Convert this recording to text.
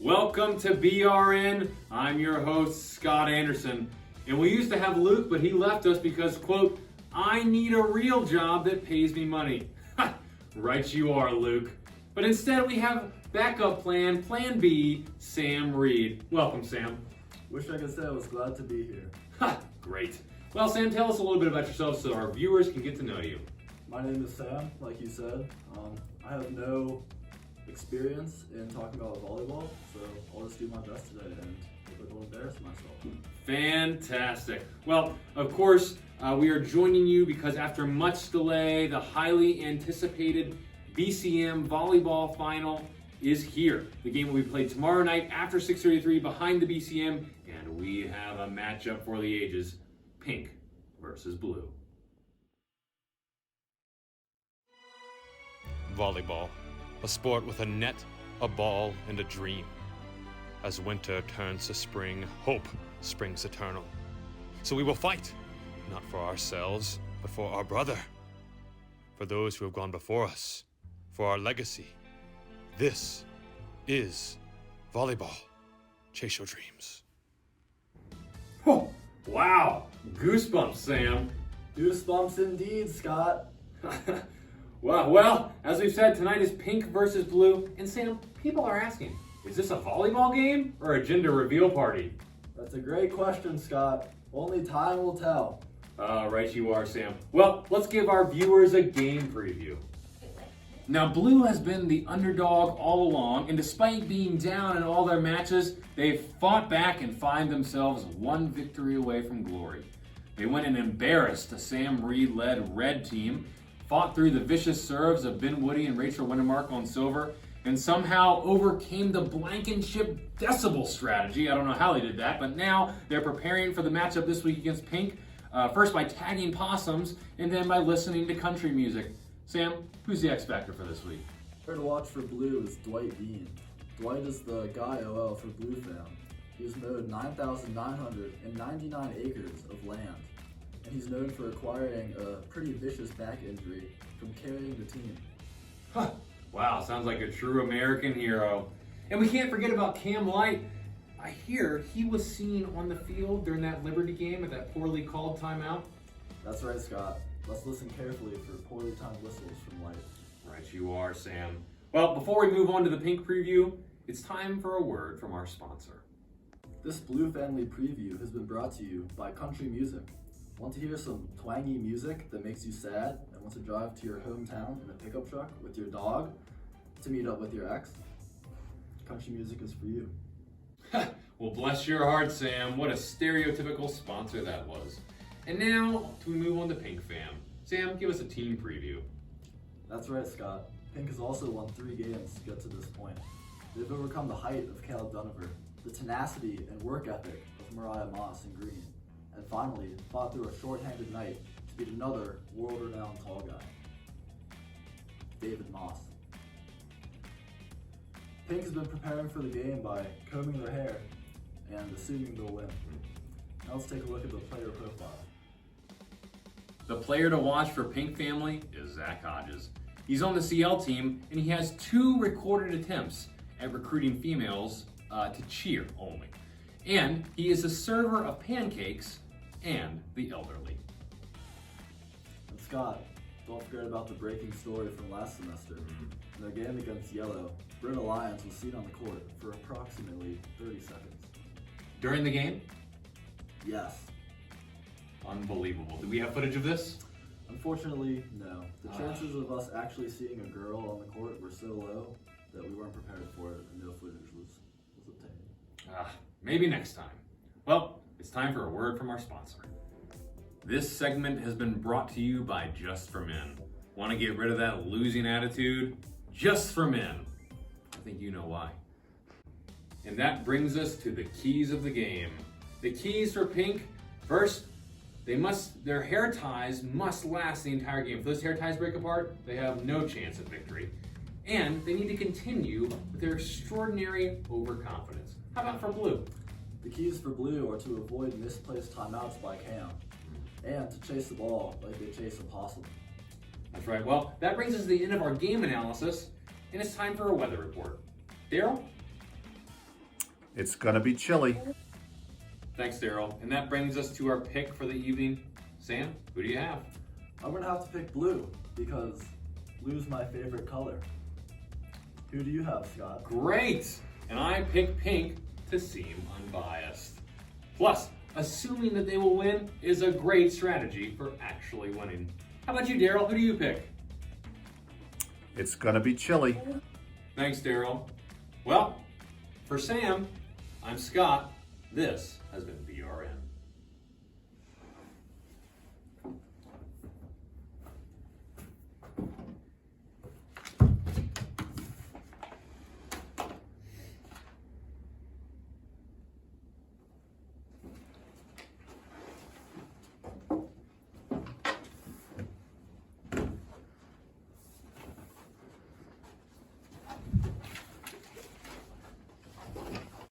Welcome to BRN. I'm your host, Scott Anderson. And we used to have Luke, but he left us because, quote, I need a real job that pays me money. Ha! Right you are, Luke. But instead we have backup plan, Plan B, Sam Reed. Welcome, Sam. Wish I could say I was glad to be here. Ha! Great. Well, Sam, tell us a little bit about yourself so our viewers can get to know you. My name is Sam, like you said. I have no experience in talking about volleyball, so I'll just do my best today and hope I don't embarrass myself. Fantastic. Well, of course, we are joining you because after much delay, the highly anticipated BCM volleyball final is here. The game will be played tomorrow night after 6:33 behind the BCM, and we have a matchup for the ages, pink versus blue. Volleyball, a sport with a net, a ball, and a dream. As winter turns to spring, hope springs eternal. So we will fight, not for ourselves, but for our brother, for those who have gone before us, for our legacy. This is volleyball. Chase your dreams. Oh, wow, goosebumps, Sam. Goosebumps indeed, Scott. Well, as we've said, tonight is pink versus blue. And Sam, people are asking, is this a volleyball game or a gender reveal party? That's a great question, Scott. Only time will tell. Right you are, Sam. Well, let's give our viewers a game preview. Now, blue has been the underdog all along, and despite being down in all their matches, they've fought back and find themselves one victory away from glory. They went and embarrassed a Sam Reed-led red team, fought through the vicious serves of Ben Woody and Rachel Windemark on silver, and somehow overcame the Blankenship decibel strategy. I don't know how they did that, but now they're preparing for the matchup this week against Pink, first by tagging possums, and then by listening to country music. Sam, who's the X Factor for this week? Here to watch for blue is Dwight Bean. Dwight is the guy OL for Blue Fam. He has mowed 9,999 acres of land, and he's known for acquiring a pretty vicious back injury from carrying the team. Huh. Wow, sounds like a true American hero. And we can't forget about Cam Light. I hear he was seen on the field during that Liberty game at that poorly called timeout. That's right, Scott. Let's listen carefully for poorly timed whistles from Light. Right you are, Sam. Well, before we move on to the pink preview, it's time for a word from our sponsor. This Blue Family preview has been brought to you by Country Music. Want to hear some twangy music that makes you sad and want to drive to your hometown in a pickup truck with your dog to meet up with your ex? Country music is for you. Well, bless your heart, Sam. What a stereotypical sponsor that was. And now, we move on to Pink Fam. Sam, give us a team preview. That's right, Scott. Pink has also won 3 games to get to this point. They've overcome the height of Caleb Dunover, the tenacity and work ethic of Mariah Moss and Green, and finally fought through a short-handed night to beat another world-renowned tall guy, David Moss. Pink has been preparing for the game by combing their hair and assuming they'll win. Now let's take a look at the player profile. The player to watch for Pink Family is Zach Hodges. He's on the CL team, and he has 2 recorded attempts at recruiting females to cheer only. And he is a server of pancakes and the elderly. And Scott, don't forget about the breaking story from last semester. In their game against Yellow, Britta Lyons was seen on the court for approximately 30 seconds. During the game? Yes. Unbelievable. Do we have footage of this? Unfortunately, no. The chances of us actually seeing a girl on the court were so low that we weren't prepared for it and no footage was obtained. Maybe next time. Well, it's time for a word from our sponsor. This segment has been brought to you by Just for Men. Want to get rid of that losing attitude? Just for Men. I think you know why. And that brings us to the keys of the game. The keys for Pink: first, their hair ties must last the entire game. If those hair ties break apart, they have no chance of victory. And they need to continue with their extraordinary overconfidence. How about for blue? The keys for blue are to avoid misplaced timeouts by Cam and to chase the ball like they chase a possum. That's right. Well, that brings us to the end of our game analysis, and it's time for a weather report. Daryl? It's gonna be chilly. Thanks, Daryl. And that brings us to our pick for the evening. Sam, who do you have? I'm gonna have to pick blue because blue's my favorite color. Who do you have, Scott? Great! And I pick pink to seem unbiased. Plus, assuming that they will win is a great strategy for actually winning. How about you, Daryl? Who do you pick? It's gonna be chilly. Thanks, Daryl. Well, for Sam, I'm Scott. This has been BRN.